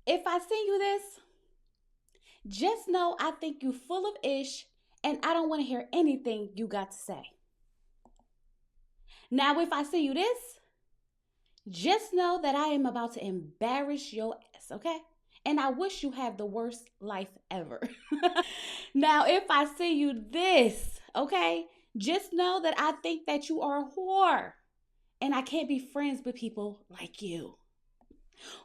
If I send you this, just know I think you full of ish and I don't want to hear anything you got to say. Now, if I send you this, just know that I am about to embarrass your ass, okay? And I wish you have the worst life ever. Now, if I send you this, okay, just know that I think that you are a whore and I can't be friends with people like you.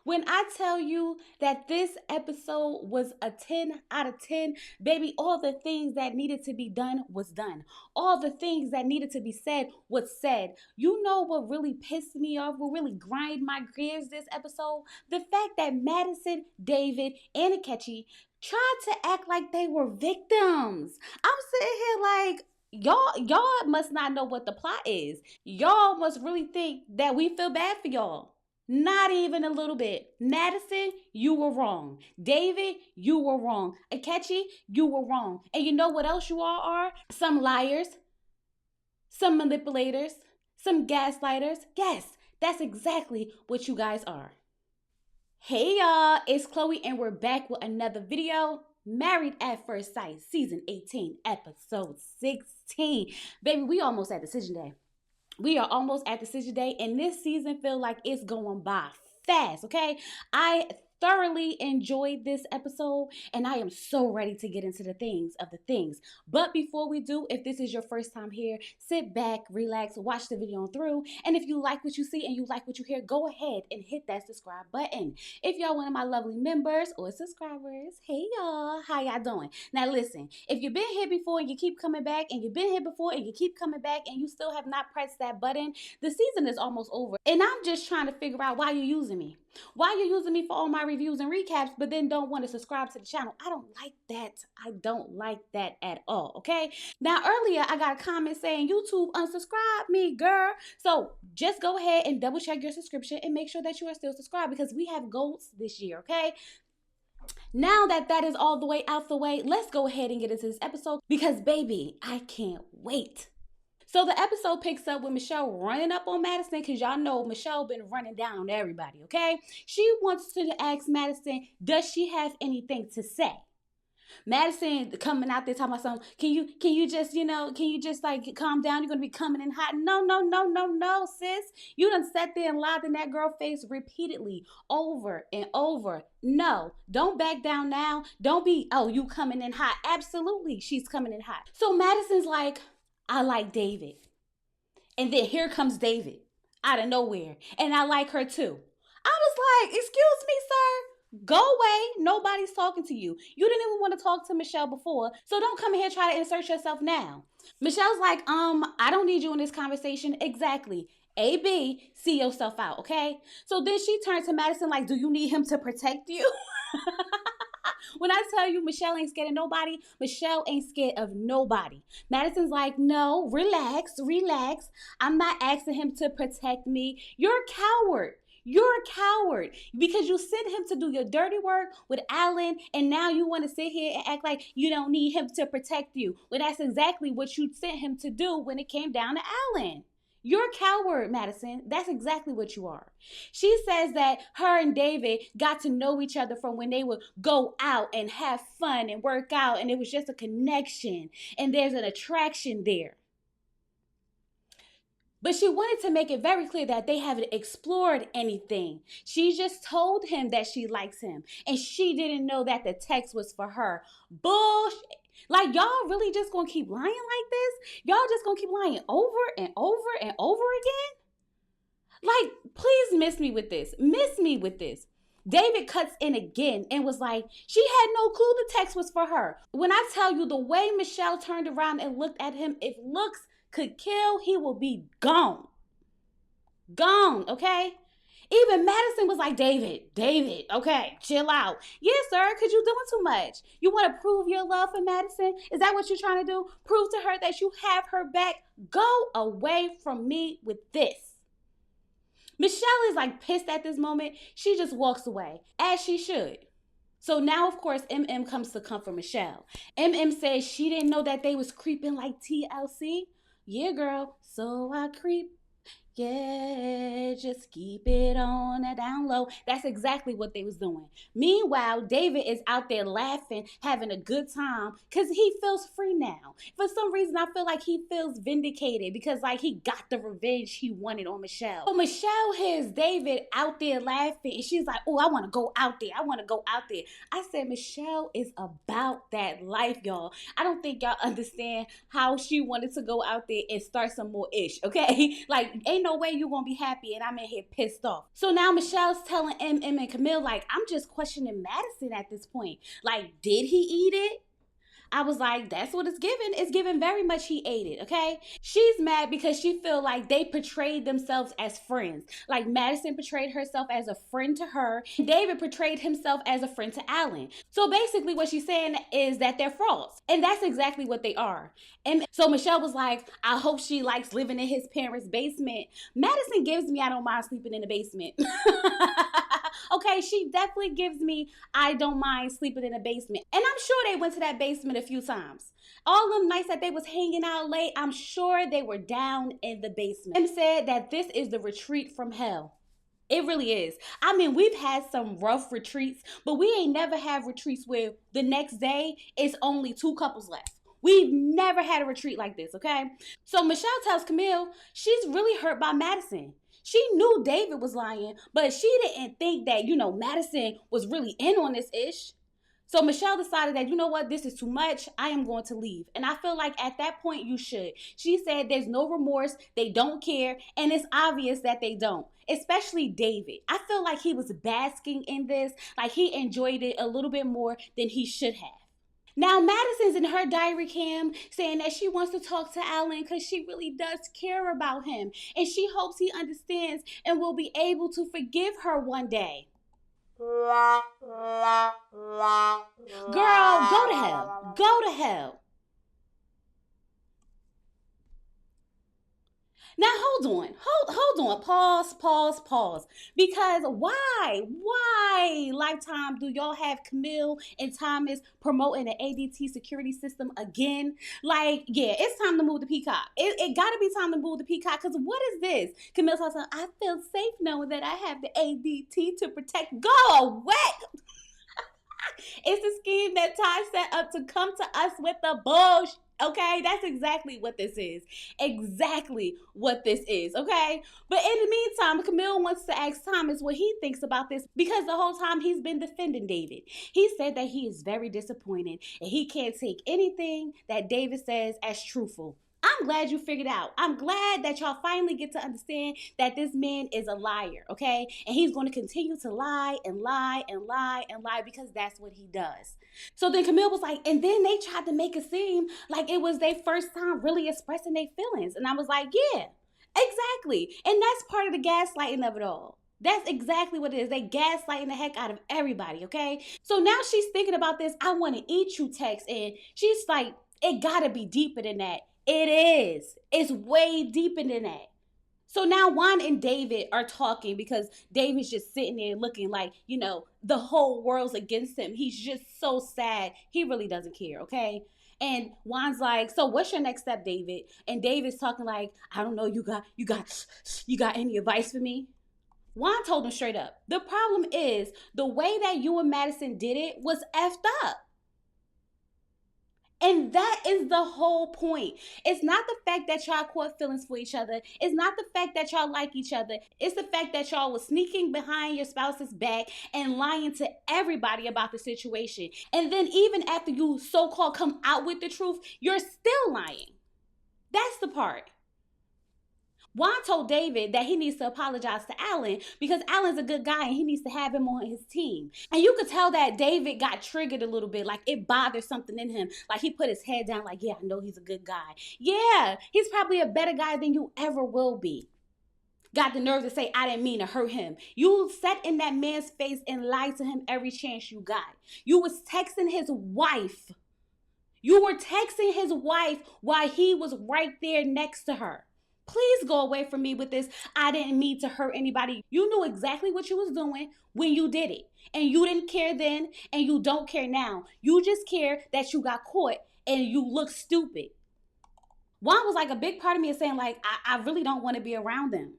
When I tell you that this episode was a 10 out of 10, baby, all the things that needed to be done was done. All the things that needed to be said was said. You know what really pissed me off, what really grind my gears this episode? The fact that Madison, David, and Akechi tried to act like they were victims. I'm sitting here like, y'all must not know what the plot is. Y'all must really think that we feel bad for y'all. Not even a little bit. Madison, you were wrong. David, you were wrong. Akechi, you were wrong. And you know what else you all are? Some liars, some manipulators, some gaslighters. Yes, that's exactly what you guys are. Hey y'all, it's Chloe and we're back with another video. Married at First Sight, Season 18, Episode 16. Baby, we almost at decision day. We are almost at decision day, and this season feel like it's going by fast, okay? I thoroughly enjoyed this episode, and I am so ready to get into the things of the things. But before we do, if this is your first time here, sit back, relax, watch the video through, and if you like what you see and you like what you hear, go ahead and hit that subscribe button. If y'all one of my lovely members or subscribers, hey y'all, how y'all doing? Now listen, if you've been here before and you keep coming back, and you've been here before and you keep coming back and you still have not pressed that button, the season is almost over. And I'm just trying to figure out why you're using me. Why you're using me for all my reviews and recaps, but then don't want to subscribe to the channel. I don't like that. I don't like that at all, okay? Now, earlier, I got a comment saying, YouTube, unsubscribe me, girl. So just go ahead and double check your subscription and make sure that you are still subscribed because we have goals this year, okay? Now that is all the way out the way, let's go ahead and get into this episode because, baby, I can't wait. So the episode picks up with Michelle running up on Madison because y'all know Michelle been running down on everybody, okay? She wants to ask Madison, does she have anything to say? Madison coming out there talking about something, can you just like calm down? You're gonna be coming in hot. No, sis. You done sat there and lied in that girl face repeatedly over and over. No, don't back down now. Don't be, oh, you coming in hot. Absolutely, she's coming in hot. So Madison's like, I like David. And then here comes David out of nowhere. And I like her too. I was like, excuse me, sir. Go away. Nobody's talking to you. You didn't even want to talk to Michelle before. So don't come in here try to insert yourself now. Michelle's like, I don't need you in this conversation. Exactly. AB, see yourself out, okay? So then she turned to Madison like, do you need him to protect you? When I tell you Michelle ain't scared of nobody, Michelle ain't scared of nobody. Madison's like, no, relax. I'm not asking him to protect me. You're a coward. You're a coward because you sent him to do your dirty work with Alan, and now you want to sit here and act like you don't need him to protect you. Well, that's exactly what you sent him to do when it came down to Alan. You're a coward, Madison. That's exactly what you are. She says that her and David got to know each other from when they would go out and have fun and work out, and it was just a connection, and there's an attraction there. But she wanted to make it very clear that they haven't explored anything. She just told him that she likes him, and she didn't know that the text was for her. Bullshit. Like, y'all really just gonna keep lying like this? Y'all just gonna keep lying over and over and over again? Like, please miss me with this. Miss me with this. David cuts in again and was like, she had no clue the text was for her. When I tell you the way Michelle turned around and looked at him, if looks could kill, he will be gone. Gone, okay? Even Madison was like, David, okay, chill out. Yes, sir, because you're doing too much. You want to prove your love for Madison? Is that what you're trying to do? Prove to her that you have her back? Go away from me with this. Michelle is like pissed at this moment. She just walks away, as she should. So now, of course, MM comes to comfort Michelle. MM says she didn't know that they was creeping like TLC. Yeah, girl, so I creep. Yeah, just keep it on a down low. That's exactly what they was doing. Meanwhile, David is out there laughing, having a good time, because he feels free now. For some reason, I feel like he feels vindicated because like he got the revenge he wanted on Michelle. So Michelle hears David out there laughing, and she's like, oh, I want to go out there. I want to go out there. I said, Michelle is about that life, y'all. I don't think y'all understand how she wanted to go out there and start some more ish, okay? Like, ain't no way you gonna be happy and I'm in here pissed off. So now Michelle's telling MM and Camille, like, I'm just questioning Madison at this point. Like, did he eat it? I was like, that's what it's given. It's given very much he ate it, okay? She's mad because she feel like they portrayed themselves as friends. Like Madison portrayed herself as a friend to her. And David portrayed himself as a friend to Alan. So basically what she's saying is that they're frauds. And that's exactly what they are. And so Michelle was like, I hope she likes living in his parents' basement. Madison gives me, I don't mind sleeping in the basement. Okay, she definitely gives me, I don't mind sleeping in a basement. And I'm sure they went to that basement a few times. All them nights that they was hanging out late, I'm sure they were down in the basement. And said that this is the retreat from hell. It really is. I mean, we've had some rough retreats, but we ain't never had retreats where the next day it's only 2 couples left. We've never had a retreat like this, okay? So Michelle tells Camille she's really hurt by Madison. She knew David was lying, but she didn't think that, Madison was really in on this ish. So Michelle decided that, you know what, this is too much. I am going to leave. And I feel like at that point you should. She said there's no remorse. They don't care. And it's obvious that they don't. Especially David. I feel like he was basking in this. Like he enjoyed it a little bit more than he should have. Now, Madison's in her diary cam saying that she wants to talk to Alan because she really does care about him. And she hopes he understands and will be able to forgive her one day. Girl, go to hell. Go to hell. Now hold on, pause. Because why, Lifetime, do y'all have Camille and Thomas promoting the ADT security system again? Like, yeah, it's time to move the Peacock. It gotta be time to move the Peacock, because what is this? Camille talks about, I feel safe knowing that I have the ADT to protect. Go away! It's a scheme that Ty set up to come to us with the bullshit. Okay, that's exactly what this is. Exactly what this is, okay? But in the meantime, Camille wants to ask Thomas what he thinks about this, because the whole time he's been defending David. He said that he is very disappointed and he can't take anything that David says as truthful. I'm glad you figured out. I'm glad that y'all finally get to understand that this man is a liar, okay? And he's going to continue to lie and lie and lie and lie because that's what he does. So then Camille was like, and then they tried to make it seem like it was their first time really expressing their feelings. And I was like, yeah, exactly. And that's part of the gaslighting of it all. That's exactly what it is. They gaslighting the heck out of everybody, okay? So now she's thinking about this, I want to eat you text. And she's like, it gotta be deeper than that. It is. It's way deeper than that. So now Juan and David are talking because David's just sitting there looking like, the whole world's against him. He's just so sad. He really doesn't care, okay? And Juan's like, so what's your next step, David? And David's talking like, I don't know, you got any advice for me? Juan told him straight up, the problem is the way that you and Madison did it was effed up. And that is the whole point. It's not the fact that y'all caught feelings for each other. It's not the fact that y'all like each other. It's the fact that y'all was sneaking behind your spouse's back and lying to everybody about the situation. And then even after you so-called come out with the truth, you're still lying. That's the part. Juan told David that he needs to apologize to Alan because Alan's a good guy and he needs to have him on his team. And you could tell that David got triggered a little bit, like it bothered something in him. Like he put his head down like, yeah, I know he's a good guy. Yeah, he's probably a better guy than you ever will be. Got the nerve to say, I didn't mean to hurt him. You sat in that man's face and lied to him every chance you got. You was texting his wife. You were texting his wife while he was right there next to her. Please go away from me with this. I didn't mean to hurt anybody. You knew exactly what you was doing when you did it. And you didn't care then and you don't care now. You just care that you got caught and you look stupid. Juan was like, a big part of me is saying like, I really don't want to be around them.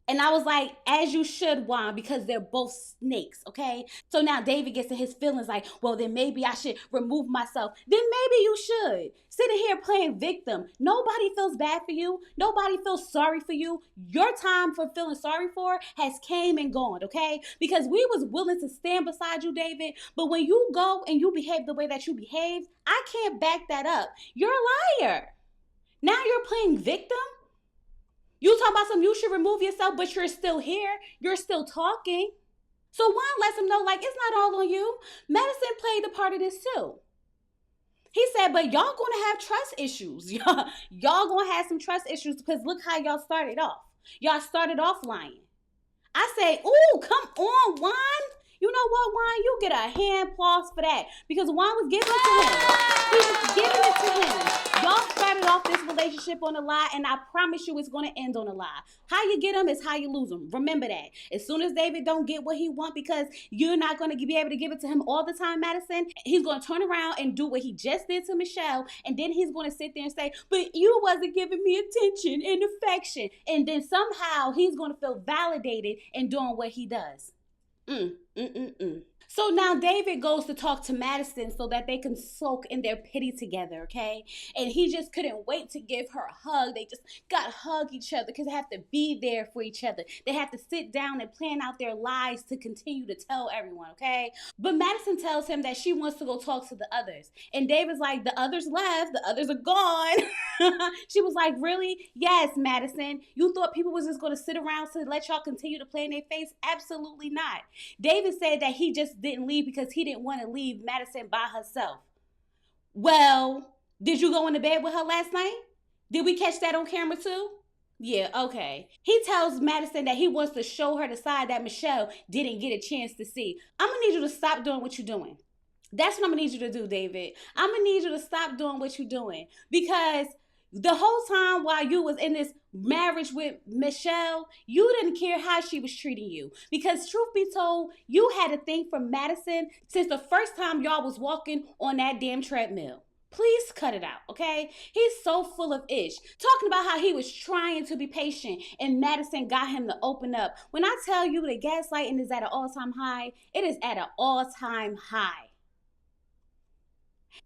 And I was like, as you should, Juan, because they're both snakes, okay? So now David gets in his feelings like, well, then maybe I should remove myself. Then maybe you should. Sitting here playing victim. Nobody feels bad for you. Nobody feels sorry for you. Your time for feeling sorry for has came and gone, okay? Because we was willing to stand beside you, David. But when you go and you behave the way that you behaved, I can't back that up. You're a liar. Now you're playing victim? You talk about some you should remove yourself, but you're still here. You're still talking. So Juan lets him know, like, it's not all on you. Madison played a part of this too. He said, but y'all gonna have trust issues. Y'all gonna have some trust issues because look how y'all started off. Y'all started off lying. I say, ooh, come on, Juan. You know what, Juan? You get a hand applause for that because Juan was giving it to him. He was giving it to him. Y'all started off this relationship on a lie, and I promise you it's going to end on a lie. How you get him is how you lose him. Remember that. As soon as David don't get what he want because you're not going to be able to give it to him all the time, Madison, he's going to turn around and do what he just did to Michelle, and then he's going to sit there and say, but you wasn't giving me attention and affection. And then somehow he's going to feel validated in doing what he does. So now David goes to talk to Madison so that they can soak in their pity together, okay? And he just couldn't wait to give her a hug. They just got to hug each other because they have to be there for each other. They have to sit down and plan out their lies to continue to tell everyone, okay? But Madison tells him that she wants to go talk to the others. And David's like, the others left. The others are gone. She was like, really? Yes, Madison. You thought people was just going to sit around to let y'all continue to play in their face? Absolutely not. David said that he just didn't leave because he didn't want to leave Madison by herself. Well, did you go into bed with her last night? Did we catch that on camera too? Yeah, okay. He tells Madison that he wants to show her the side that Michelle didn't get a chance to see. I'm gonna need you to stop doing what you're doing. That's what I'm gonna need you to do, David. I'm gonna need you to stop doing what you're doing because the whole time while you was in this marriage with Michelle, you didn't care how she was treating you. Because truth be told, you had a thing for Madison since the first time y'all was walking on that damn treadmill. Please cut it out, okay? He's so full of ish. Talking about how he was trying to be patient and Madison got him to open up. When I tell you the gaslighting is at an all-time high, it is at an all-time high.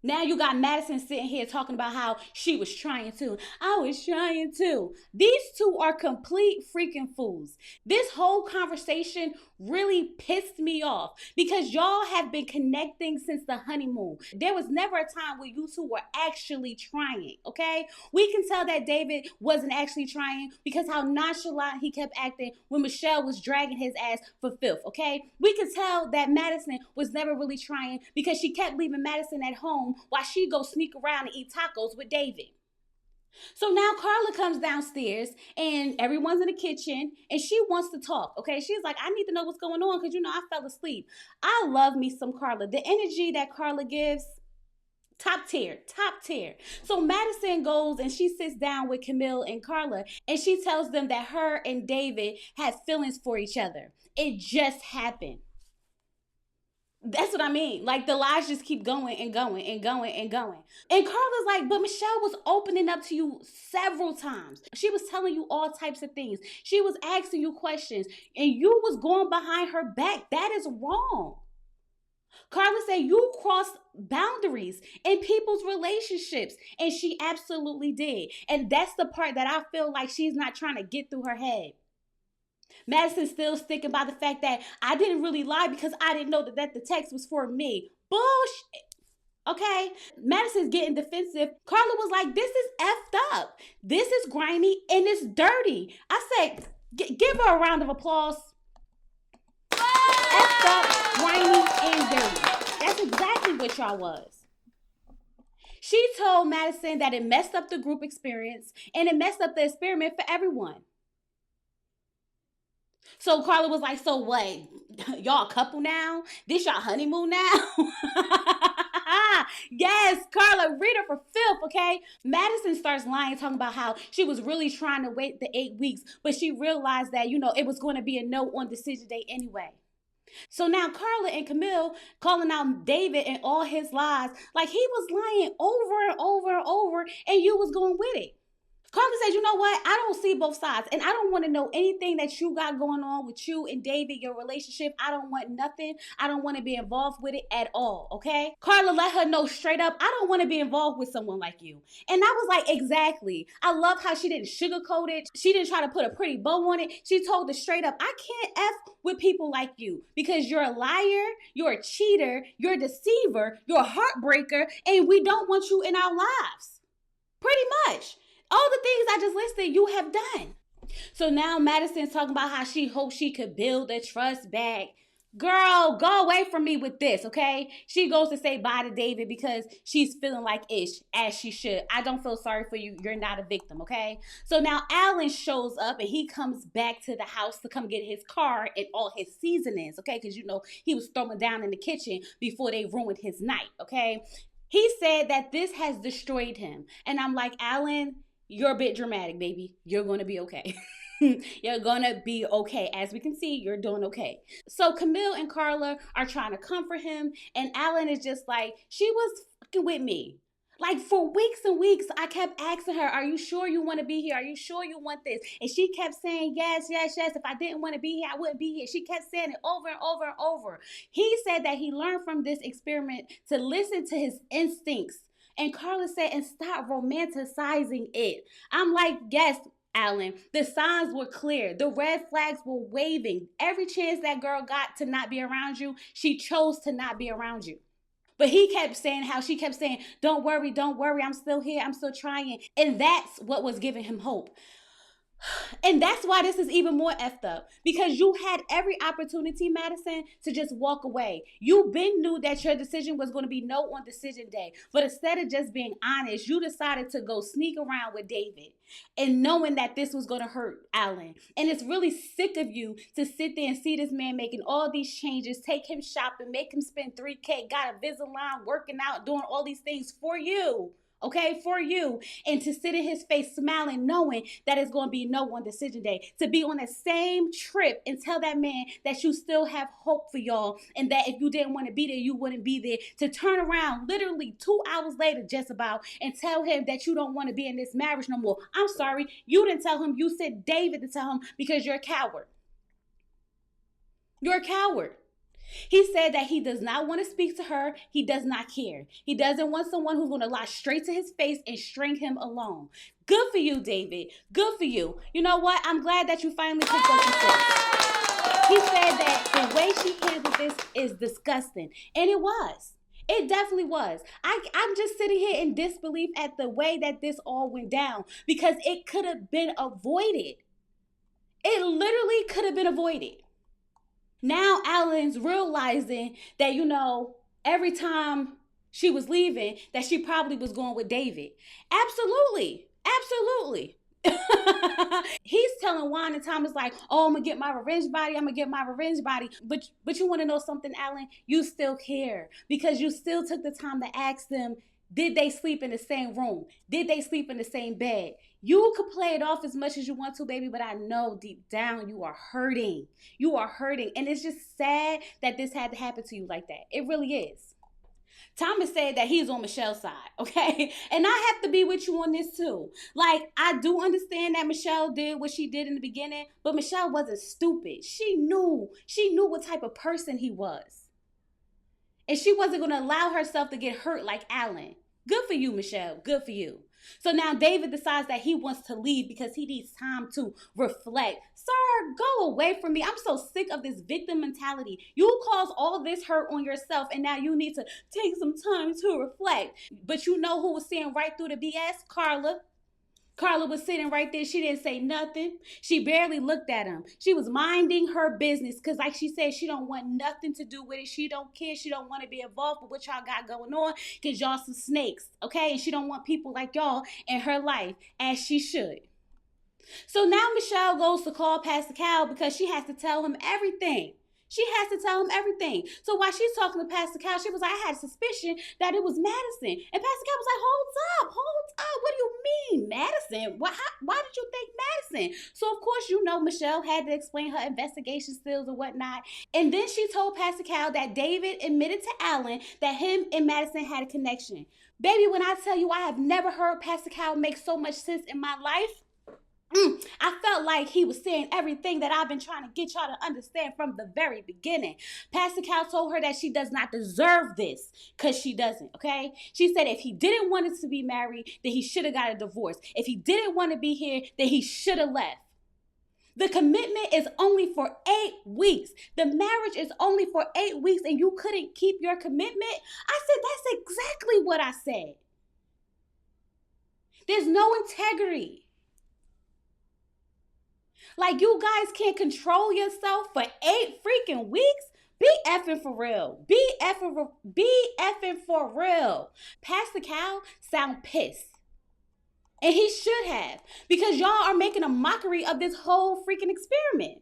Now you got Madison sitting here talking about how she was trying to. I was trying to. These two are complete freaking fools. This whole conversation really pissed me off because y'all have been connecting since the honeymoon. There was never a time where you two were actually trying, okay? We can tell that David wasn't actually trying because how nonchalant he kept acting when Michelle was dragging his ass for filth, okay? We can tell that Madison was never really trying because she kept leaving Madison at home while she go sneak around and eat tacos with David. So now Carla comes downstairs and everyone's in the kitchen and she wants to talk, okay? She's like, I need to know what's going on because, I fell asleep. I love me some Carla. The energy that Carla gives, top tier, top tier. So Madison goes and she sits down with Camille and Carla and she tells them that her and David had feelings for each other. It just happened. That's what I mean. Like the lies just keep going and going and going and going. And Carla's like, but Michelle was opening up to you several times. She was telling you all types of things. She was asking you questions and you was going behind her back. That is wrong. Carla said you crossed boundaries in people's relationships. And she absolutely did. And that's the part that I feel like she's not trying to get through her head. Madison's still sticking by the fact that I didn't really lie because I didn't know that the text was for me. Bullshit. Okay? Madison's getting defensive. Carla was like, this is effed up. This is grimy and it's dirty. I said, give her a round of applause. Effed up, grimy, and dirty. That's exactly what y'all was. She told Madison that it messed up the group experience and it messed up the experiment for everyone. So Carla was like, so what? Y'all a couple now? This y'all honeymoon now? Yes, Carla, read her for filth, okay? Madison starts lying, talking about how she was really trying to wait the 8 weeks, but she realized that, it was going to be a no on decision day anyway. So now Carla and Camille calling out David and all his lies, like he was lying over and over and over, and you was going with it. Carla said, you know what? I don't see both sides. And I don't want to know anything that you got going on with you and David, your relationship. I don't want nothing. I don't want to be involved with it at all. Okay. Carla let her know straight up, I don't want to be involved with someone like you. And I was like, exactly. I love how she didn't sugarcoat it. She didn't try to put a pretty bow on it. She told us straight up, I can't F with people like you because you're a liar, you're a cheater, you're a deceiver, you're a heartbreaker, and we don't want you in our lives. Pretty much. All the things I just listed, you have done. So now Madison's talking about how she hopes she could build the trust back. Girl, go away from me with this, okay? She goes to say bye to David because she's feeling like ish, as she should. I don't feel sorry for you. You're not a victim, okay? So now Alan shows up and he comes back to the house to come get his car and all his seasonings, okay? Because, you know, he was throwing down in the kitchen before they ruined his night, okay? He said that this has destroyed him. And I'm like, Alan, you're a bit dramatic, baby. You're going to be okay. You're gonna be okay. As we can see, you're doing okay. So Camille and Carla are trying to comfort him, and Alan is just like, she was fucking with me. Like for weeks and weeks, I kept asking her, are you sure you want to be here? Are you sure you want this? And she kept saying, yes, yes, yes. If I didn't want to be here, I wouldn't be here. She kept saying it over and over and over. He said that he learned from this experiment to listen to his instincts. And Carla said, and stop romanticizing it. I'm like, yes, Alan, the signs were clear. The red flags were waving. Every chance that girl got to not be around you, she chose to not be around you. But he kept saying how she kept saying, don't worry, I'm still here, I'm still trying. And that's what was giving him hope. And that's why this is even more effed up. Because you had every opportunity, Madison, to just walk away. You been knew that your decision was going to be no on decision day. But instead of just being honest, you decided to go sneak around with David. And knowing that this was going to hurt Alan. And it's really sick of you to sit there and see this man making all these changes, take him shopping, make him spend $3,000, got a Invisalign, working out, doing all these things for you. Okay, for you, and to sit in his face smiling, knowing that it's going to be no on decision day, to be on the same trip and tell that man that you still have hope for y'all, and that if you didn't want to be there, you wouldn't be there, to turn around literally 2 hours later just about and tell him that you don't want to be in this marriage no more. I'm sorry, you didn't tell him, you said David to tell him because you're a coward. You're a coward. He said that he does not want to speak to her. He does not care. He doesn't want someone who's going to lie straight to his face and string him along. Good for you, David. Good for you. You know what? I'm glad that you finally picked up the stick. He said that the way she handled this is disgusting. And it was. It definitely was. I'm just sitting here in disbelief at the way that this all went down because it could have been avoided. It literally could have been avoided. Now Alan's realizing that, you know, every time she was leaving, that she probably was going with David. Absolutely. Absolutely. He's telling Juan and Thomas like, oh, I'm gonna get my revenge body. I'm gonna get my revenge body. But you want to know something, Alan? You still care because you still took the time to ask them, did they sleep in the same room? Did they sleep in the same bed? You could play it off as much as you want to, baby, but I know deep down you are hurting. You are hurting. And it's just sad that this had to happen to you like that. It really is. Thomas said that he's on Michelle's side, okay? And I have to be with you on this too. Like, I do understand that Michelle did what she did in the beginning, but Michelle wasn't stupid. She knew what type of person he was. And she wasn't going to allow herself to get hurt like Alan. Good for you, Michelle. Good for you. So now David decides that he wants to leave because he needs time to reflect. Sir, go away from me. I'm so sick of this victim mentality. You caused all this hurt on yourself and now you need to take some time to reflect. But you know who was seeing right through the BS? Carla. Carla was sitting right there. She didn't say nothing. She barely looked at him. She was minding her business because like she said, she don't want nothing to do with it. She don't care. She don't want to be involved with what y'all got going on because y'all some snakes, okay? And she don't want people like y'all in her life as she should. So now Michelle goes to call Pastor Cal because she has to tell him everything. She has to tell him everything. So while she's talking to Pastor Cal, she was like, I had a suspicion that it was Madison. And Pastor Cal was like, hold up. What do you mean, Madison? Why did you think Madison? So of course, Michelle had to explain her investigation skills and whatnot. And then she told Pastor Cal that David admitted to Alan that him and Madison had a connection. Baby, when I tell you I have never heard Pastor Cal make so much sense in my life, I felt like he was saying everything that I've been trying to get y'all to understand from the very beginning. Pastor Cal told her that she does not deserve this because she doesn't, okay? She said if he didn't want us to be married, then he should have got a divorce. If he didn't want to be here, then he should have left. The commitment is only for 8 weeks. The marriage is only for 8 weeks and you couldn't keep your commitment? I said, that's exactly what I said. There's no integrity. Like, you guys can't control yourself for 8 freaking weeks? Be effing for real. Be effing for real. Pastor Cal sound pissed. And he should have. Because y'all are making a mockery of this whole freaking experiment.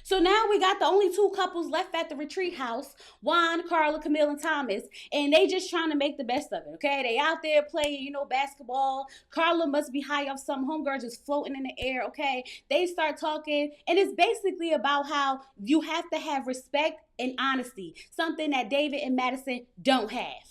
So now we got the only 2 couples left at the retreat house, Juan, Carla, Camille, and Thomas, and they just trying to make the best of it, okay? They out there playing, basketball. Carla must be high off some homegirl just floating in the air, okay? They start talking, and it's basically about how you have to have respect and honesty, something that David and Madison don't have.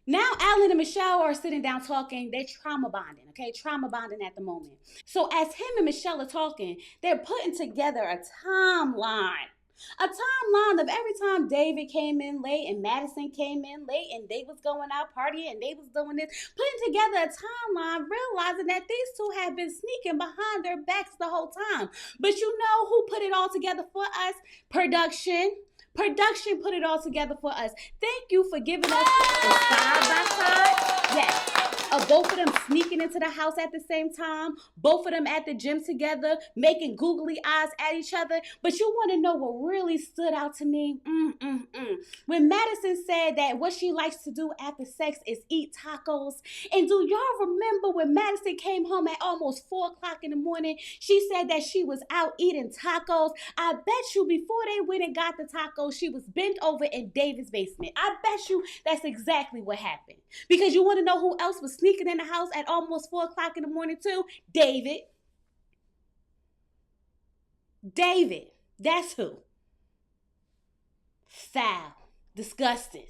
Now Alan and Michelle are sitting down talking. They're trauma bonding, okay? Trauma bonding at the moment. So as him and Michelle are talking, they're putting together a timeline. A timeline of every time David came in late and Madison came in late and they was going out partying and they was doing this. Putting together a timeline, realizing that these 2 have been sneaking behind their backs the whole time. But you know who put it all together for us? Production. Production put it all together for us. Thank you for giving us the side by side. Yes. Of both of them sneaking into the house at the same time. Both of them at the gym together, making googly eyes at each other. But you want to know what really stood out to me? When Madison said that what she likes to do after sex is eat tacos. And do y'all remember when Madison came home at almost 4 o'clock in the morning? She said that she was out eating tacos. I bet you before they went and got the tacos, she was bent over in David's basement. I bet you that's exactly what happened. Because you want to know who else was sneaking in the house at almost 4 o'clock in the morning too? David. David. That's who. Foul. Disgusting.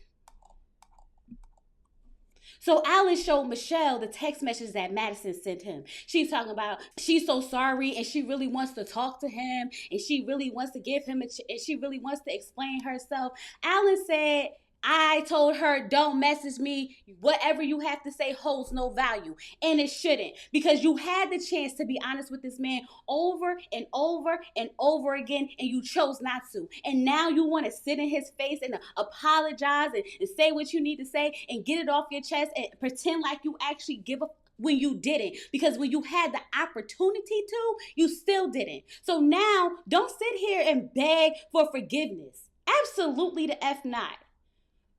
So Alan showed Michelle the text message that Madison sent him. She's talking about she's so sorry and she really wants to talk to him and she really wants to give him and she really wants to explain herself. Alan said, I told her, don't message me. Whatever you have to say holds no value. And it shouldn't. Because you had the chance to be honest with this man over and over and over again, and you chose not to. And now you want to sit in his face and apologize and say what you need to say and get it off your chest and pretend like you actually give a when you didn't. Because when you had the opportunity to, you still didn't. So now don't sit here and beg for forgiveness. Absolutely the F not.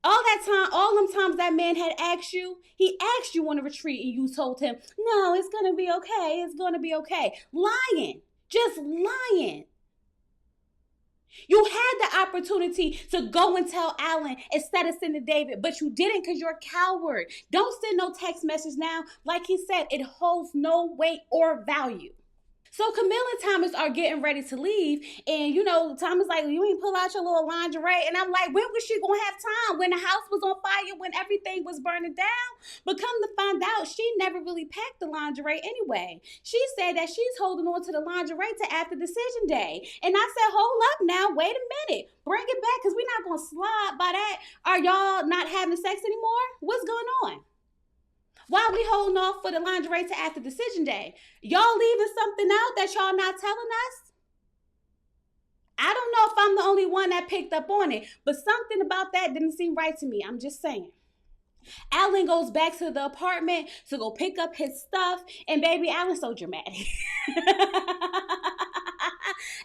All them times that man had asked you, he asked you on a retreat and you told him, no, it's going to be okay. It's going to be okay. Lying. Just lying. You had the opportunity to go and tell Alan instead of sending David, but you didn't because you're a coward. Don't send no text message now. Like he said, it holds no weight or value. So Camille and Thomas are getting ready to leave. And, Thomas like, you ain't pull out your little lingerie. And I'm like, when was she going to have time? When the house was on fire, when everything was burning down? But come to find out, she never really packed the lingerie anyway. She said that she's holding on to the lingerie to after decision day. And I said, hold up now, wait a minute. Bring it back because we're not going to slide by that. Are y'all not having sex anymore? What's going on? Why are we holding off for the lingerie to after decision day? Y'all leaving something out that y'all not telling us? I don't know if I'm the only one that picked up on it, but something about that didn't seem right to me. I'm just saying. Alan goes back to the apartment to go pick up his stuff, and baby, Alan's so dramatic.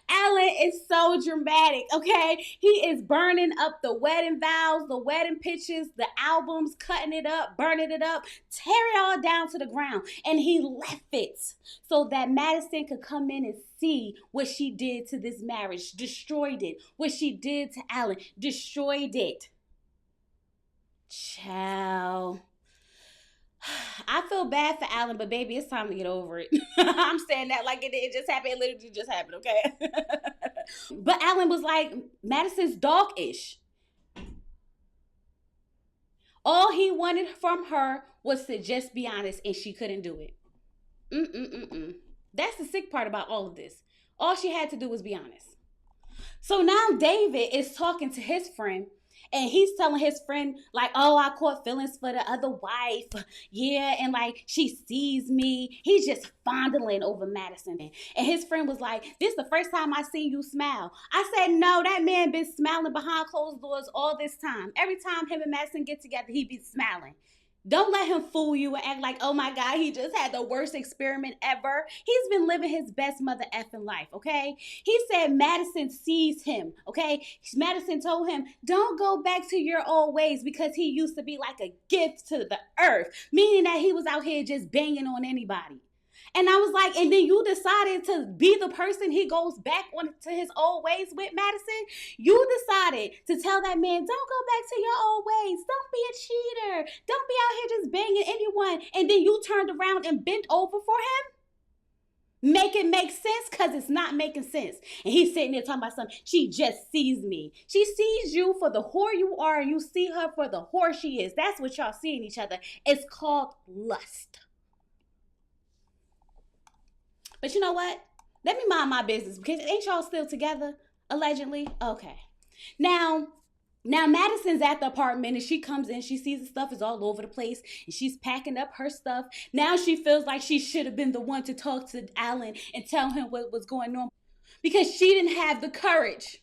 Alan is so dramatic, okay? He is burning up the wedding vows, the wedding pictures, the albums, cutting it up, burning it up, tear it all down to the ground. And he left it so that Madison could come in and see what she did to this marriage, destroyed it. What she did to Alan, destroyed it. Child. I feel bad for Alan, but baby, it's time to get over it. I'm saying that like it just happened. It literally just happened, okay? But Alan was like Madison's dog-ish. All he wanted from her was to just be honest, and she couldn't do it. Mm-mm-mm-mm. That's the sick part about all of this. All she had to do was be honest. So now David is talking to his friend, and he's telling his friend, like, oh, I caught feelings for the other wife. Yeah, and like she sees me. He's just fondling over Madison. And his friend was like, this is the first time I seen you smile. I said, no, that man been smiling behind closed doors all this time. Every time him and Madison get together, he be smiling. Don't let him fool you and act like, oh my God, he just had the worst experiment ever. He's been living his best mother effing life, okay? He said Madison sees him, okay? Madison told him, don't go back to your old ways because he used to be like a gift to the earth, meaning that he was out here just banging on anybody. And I was like, and then you decided to be the person he goes back on to his old ways with, Madison. You decided to tell that man, don't go back to your old ways. Don't be a cheater. Don't be out here just banging anyone. And then you turned around and bent over for him? Make it make sense, because it's not making sense. And he's sitting there talking about something. She just sees me. She sees you for the whore you are, and you see her for the whore she is. That's what y'all see in each other. It's called lust. But you know what? Let me mind my business, because ain't y'all still together, allegedly? Okay. Now Madison's at the apartment, and she comes in. She sees the stuff is all over the place, and she's packing up her stuff. Now she feels like she should have been the one to talk to Alan and tell him what was going on, because she didn't have the courage.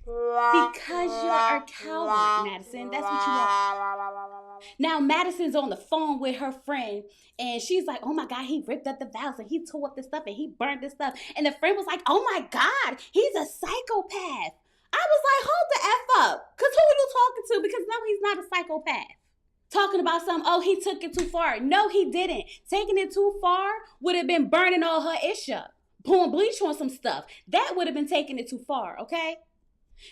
Because you're a coward, Madison. That's what you are. Now Madison's on the phone with her friend, and she's like, oh my God, he ripped up the vows, and he tore up the stuff, and he burned the stuff. And the friend was like, oh my God, he's a psychopath. I was like, hold the F up. Because who are you talking to? Because no, he's not a psychopath. Talking about something, oh, he took it too far. No, he didn't. Taking it too far would have been burning all her ish up. Pouring bleach on some stuff. That would have been taking it too far, okay?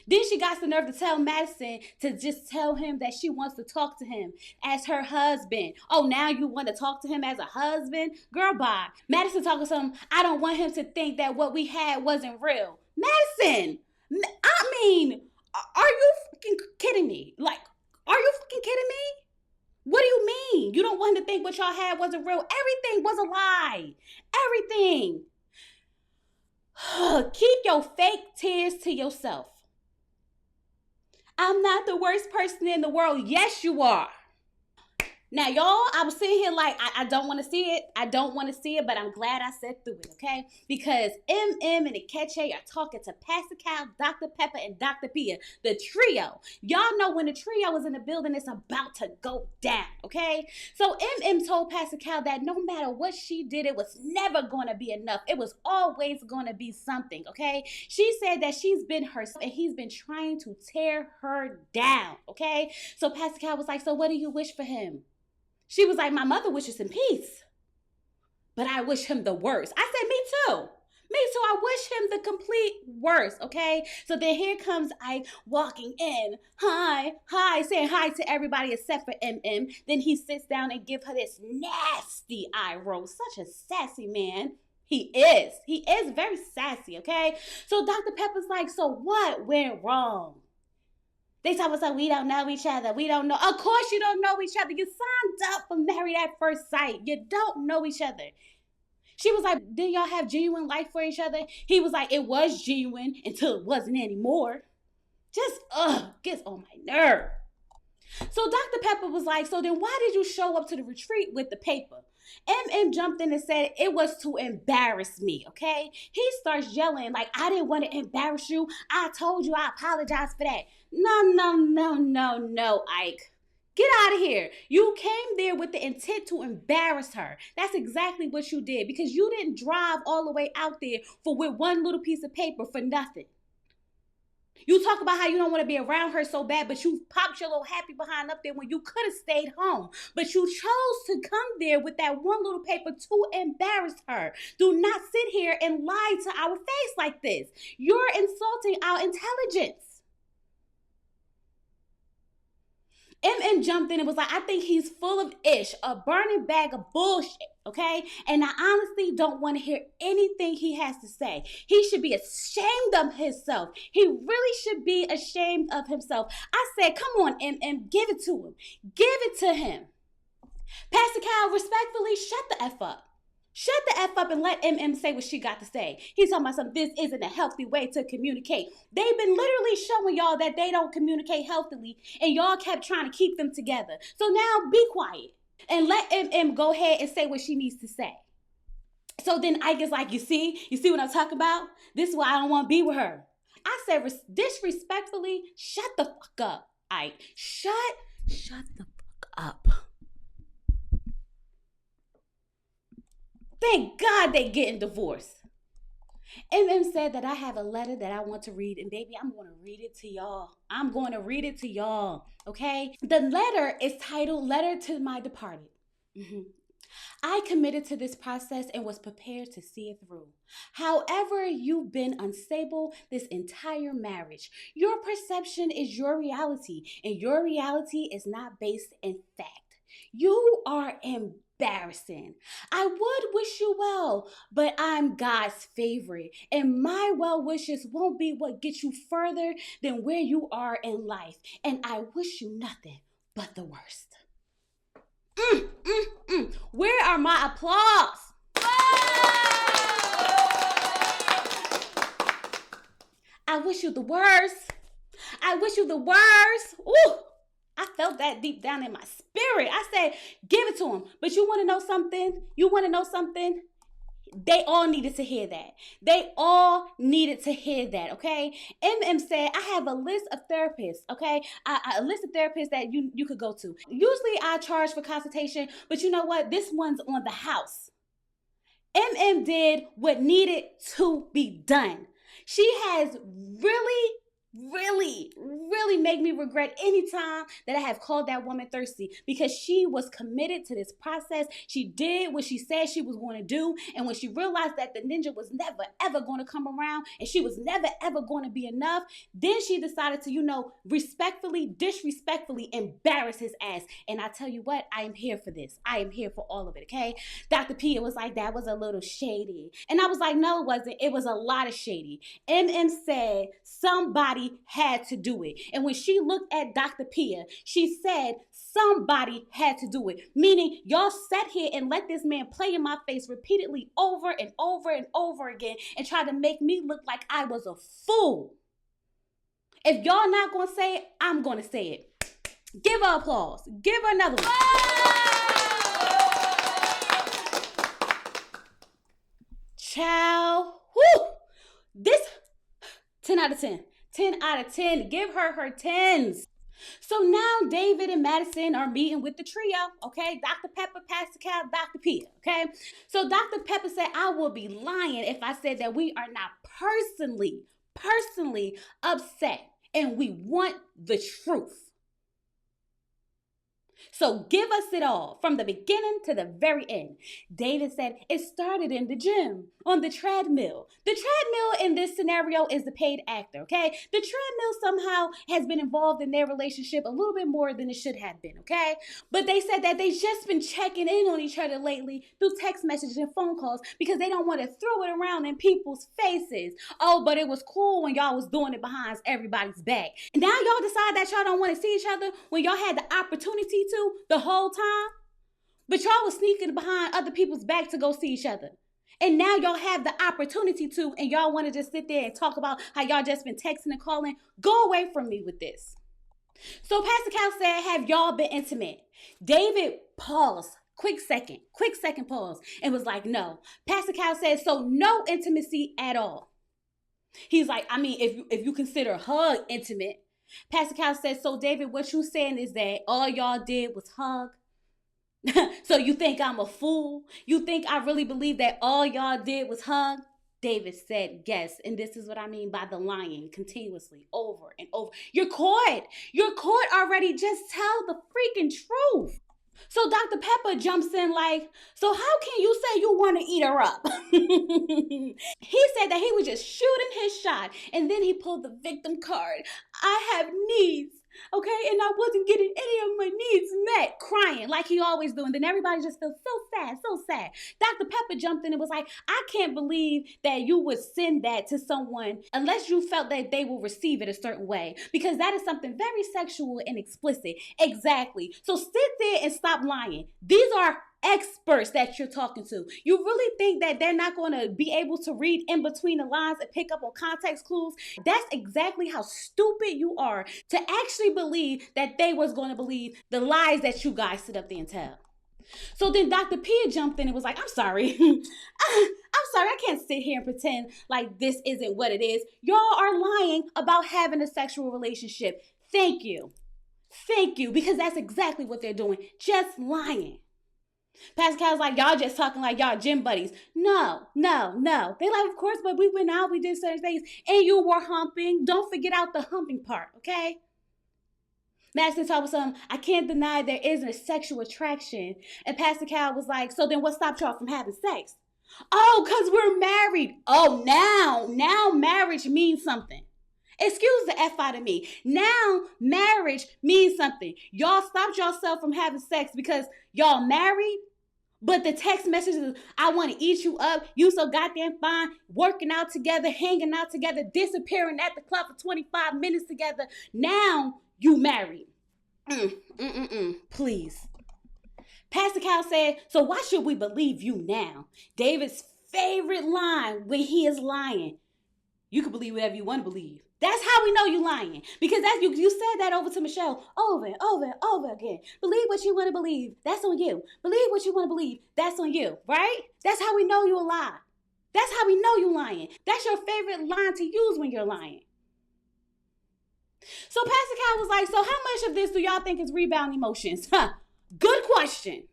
Then she got the nerve to tell Madison to just tell him that she wants to talk to him as her husband. Oh, now you want to talk to him as a husband? Girl, bye. Madison talking to him, I don't want him to think that what we had wasn't real. Madison, I mean, are you fucking kidding me? Like, are you fucking kidding me? What do you mean? You don't want him to think what y'all had wasn't real? Everything was a lie. Everything. Keep your fake tears to yourself. I'm not the worst person in the world. Yes, you are. Now, y'all, I was sitting here like, I don't want to see it. I don't want to see it, but I'm glad I sat through it, okay? Because MM and the Catchay are talking to Pastor Cal, Dr. Pepper, and Dr. Pia, the trio. Y'all know when the trio is in the building, it's about to go down, okay? So MM told Pastor Cal that no matter what she did, it was never going to be enough. It was always going to be something, okay? She said that she's been herself, and he's been trying to tear her down, okay? So Pastor Cal was like, so what do you wish for him? She was like, my mother wishes him peace, but I wish him the worst. I said, me too. Me too. I wish him the complete worst, okay? So then here comes Ike walking in. Hi, saying hi to everybody except for MM. Then he sits down and gives her this nasty eye roll. Such a sassy man. He is very sassy, okay? So Dr. Pepper's like, so what went wrong? They talk about we don't know each other. We don't know. Of course you don't know each other. You signed up for Married at First Sight. You don't know each other. She was like, did y'all have genuine life for each other? He was like, it was genuine until it wasn't anymore. Just, gets on my nerve. So Dr. Pepper was like, so then why did you show up to the retreat with the paper? MM jumped in and said it was to embarrass me, okay? He starts yelling like, I didn't want to embarrass you. I told you I apologize for that. No, Ike. Get out of here. You came there with the intent to embarrass her. That's exactly what you did because you didn't drive all the way out there for with one little piece of paper for nothing. You talk about how you don't want to be around her so bad, but you popped your little happy behind up there when you could have stayed home. But you chose to come there with that one little paper to embarrass her. Do not sit here and lie to our face like this. You're insulting our intelligence. Jumped in and was like, I think he's full of ish, a burning bag of bullshit, okay? And I honestly don't want to hear anything he has to say. He should be ashamed of himself. He really should be ashamed of himself. I said, come on, give it to him. Give it to him. Pastor Cal, respectfully, shut the F up. Shut the F up and let say what she got to say. He's talking about something, this isn't a healthy way to communicate. They've been literally showing y'all that they don't communicate healthily and y'all kept trying to keep them together. So now be quiet and let go ahead and say what she needs to say. So then Ike is like, you see what I'm talking about? This is why I don't want to be with her. I said, disrespectfully, shut the fuck up, Ike. Shut the fuck up. Thank God they getting divorced. Said that I have a letter that I want to read. And baby, I'm going to read it to y'all. Okay? The letter is titled Letter to My Departed. I committed to this process and was prepared to see it through. However, you've been unstable this entire marriage. Your perception is your reality, and your reality is not based in fact. You are embarrassing. I would wish you well, but I'm God's favorite, and my well wishes won't be what gets you further than where you are in life, and I wish you nothing but the worst. Where are my applause? I wish you the worst. I wish you the worst. Ooh, I felt that deep down in my spirit. I said, give it to him. But you want to know something? They all needed to hear that. Okay? Said, I have a list of therapists, okay? A list of therapists that you could go to. Usually I charge for consultation, but you know what? This one's on the house. Did what needed to be done. She has really made me regret any time that I have called that woman thirsty because she was committed to this process. She did what she said she was going to do. And when she realized that the ninja was never, ever going to come around and she was never, ever going to be enough, then she decided to, disrespectfully embarrass his ass. And I tell you what, I am here for this. I am here for all of it, okay? Dr. P was like, that was a little shady. And I was like, no, it wasn't. It was a lot of shady. Said somebody had to do it. And when she looked at Dr. Pia, she said somebody had to do it. Meaning y'all sat here and let this man play in my face repeatedly over and over and over again and try to make me look like I was a fool. If y'all not going to say it, I'm going to say it. Give her applause. Give her another one. Child. Whoo! This 10 out of 10. 10 out of 10. Give her 10s. So now David and Madison are meeting with the trio, okay? Dr. Pepper, Pastor Cal, Dr. Pia, okay? So Dr. Pepper said, I will be lying if I said that we are not personally upset and we want the truth. So give us it all from the beginning to the very end. David said it started in the gym, on the treadmill. The treadmill in this scenario is the paid actor, okay? The treadmill somehow has been involved in their relationship a little bit more than it should have been, okay? But they said that they've just been checking in on each other lately through text messages and phone calls because they don't want to throw it around in people's faces. Oh, but it was cool when y'all was doing it behind everybody's back. And now y'all decide that y'all don't want to see each other when y'all had the opportunity to the whole time, but y'all was sneaking behind other people's back to go see each other. And now y'all have the opportunity to, and y'all want to just sit there and talk about how y'all just been texting and calling. Go away from me with this. So Pastor Cal said, have y'all been intimate? David paused, quick second pause, and was like, no. Pastor Cal said, so no intimacy at all. He's like, I mean, if you consider hug intimate, Pastor Cal said, so David, what you saying is that all y'all did was hug? So you think I'm a fool? You think I really believe that all y'all did was hug? David said, yes. And this is what I mean by the lying continuously over and over. You're caught. You're caught already. Just tell the freaking truth. So Dr. Pepper jumps in like, so how can you say you want to eat her up? He said that he was just shooting his shot, and then he pulled the victim card. I have needs, okay? And I wasn't getting any of my needs met, crying like he always do. And then everybody just feels so sad, so sad. Dr. Pepper jumped in and was like, I can't believe that you would send that to someone unless you felt that they will receive it a certain way, because that is something very sexual and explicit. Exactly. So sit there and stop lying. These are experts that you're talking to. You really think that they're not going to be able to read in between the lines and pick up on context clues? That's exactly how stupid you are to actually believe that they was going to believe the lies that you guys sit up there and tell. So then Dr. P jumped in and was like, I'm sorry. I'm sorry, I can't sit here and pretend like this isn't what it is. Y'all are lying about having a sexual relationship. Thank you. Thank you, because that's exactly what they're doing. Just lying. Pastor Cal's like, y'all just talking like y'all gym buddies. No. They like, of course, but we went out, we did certain things, and you were humping. Don't forget out the humping part, okay? Madison told some, I can't deny there isn't a sexual attraction. And Pastor Cal was like, so then what stopped y'all from having sex? Oh, because we're married. Oh, now marriage means something. Excuse the F out of me. Now marriage means something. Y'all stopped yourself from having sex because y'all married, but the text messages, I want to eat you up, you so goddamn fine, working out together, hanging out together, disappearing at the club for 25 minutes together. Now you married. Please. Pastor Cal said, so why should we believe you now? David's favorite line when he is lying. You can believe whatever you want to believe. That's how we know you lying. Because that's you said that over to Michelle over and over again. Believe what you want to believe. That's on you. Believe what you want to believe. That's on you. Right? That's how we know you a lie. That's how we know you lying. That's your favorite line to use when you're lying. So Pastor Cal was like, so how much of this do y'all think is rebound emotions? Good question.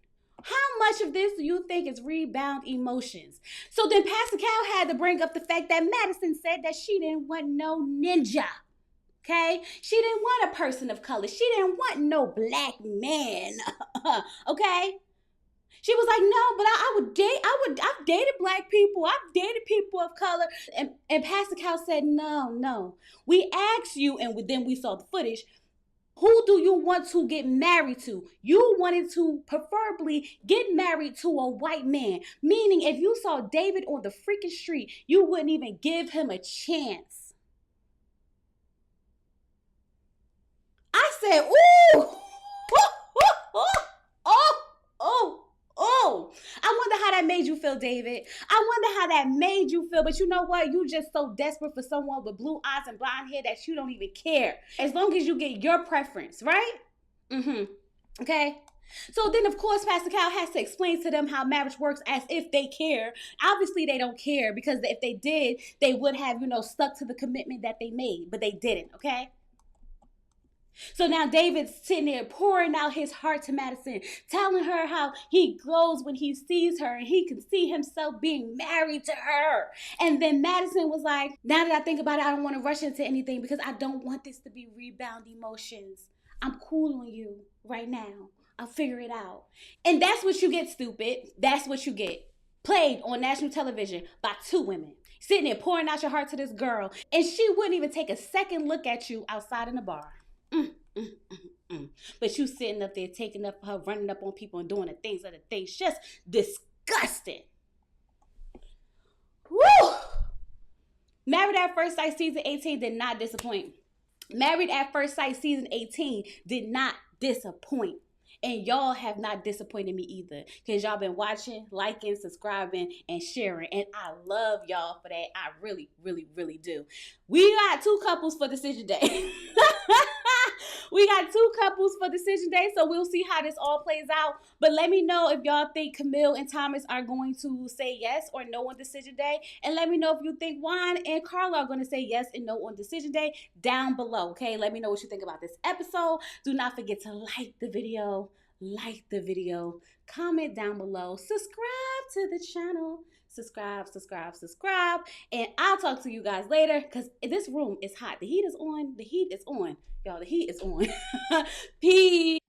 How much of this do you think is rebound emotions? So then Pastor Cal had to bring up the fact that Madison said that she didn't want no ninja. Okay? She didn't want a person of color. She didn't want no black man. Okay? She was like, no, but I've dated black people. I've dated people of color. And Pastor Cal said, no. We asked you, and then we saw the footage. Who do you want to get married to? You wanted to preferably get married to a white man. Meaning, if you saw David on the freaking street, you wouldn't even give him a chance. I said, ooh. Oh, I wonder how that made you feel, David. I wonder how that made you feel. But you know what? You just so desperate for someone with blue eyes and blonde hair that you don't even care. As long as you get your preference, right? Okay. So then, of course, Pastor Cal has to explain to them how marriage works as if they care. Obviously, they don't care, because if they did, they would have, stuck to the commitment that they made. But they didn't, okay? So now David's sitting there pouring out his heart to Madison, telling her how he glows when he sees her and he can see himself being married to her. And then Madison was like, now that I think about it, I don't want to rush into anything because I don't want this to be rebound emotions. I'm cool on you right now. I'll figure it out. And that's what you get, stupid. That's what you get. Played on national television by two women. Sitting there pouring out your heart to this girl. And she wouldn't even take a second look at you outside in the bar. But you sitting up there taking up her, running up on people and doing the things of the things. Just disgusting. Woo! Married at First Sight season 18 did not disappoint. Married at First Sight season 18 did not disappoint. And y'all have not disappointed me either. Because y'all been watching, liking, subscribing, and sharing. And I love y'all for that. I really, really, really do. We got two couples for Decision Day. We got two couples for decision day, so we'll see how this all plays out. But let me know if y'all think Camille and Thomas are going to say yes or no on decision day. And let me know if you think Juan and Carla are going to say yes and no on decision day down below, okay? Let me know what you think about this episode. Do not forget to like the video, comment down below, subscribe to the channel. Subscribe. And I'll talk to you guys later because this room is hot. The heat is on. Y'all, the heat is on. Peace.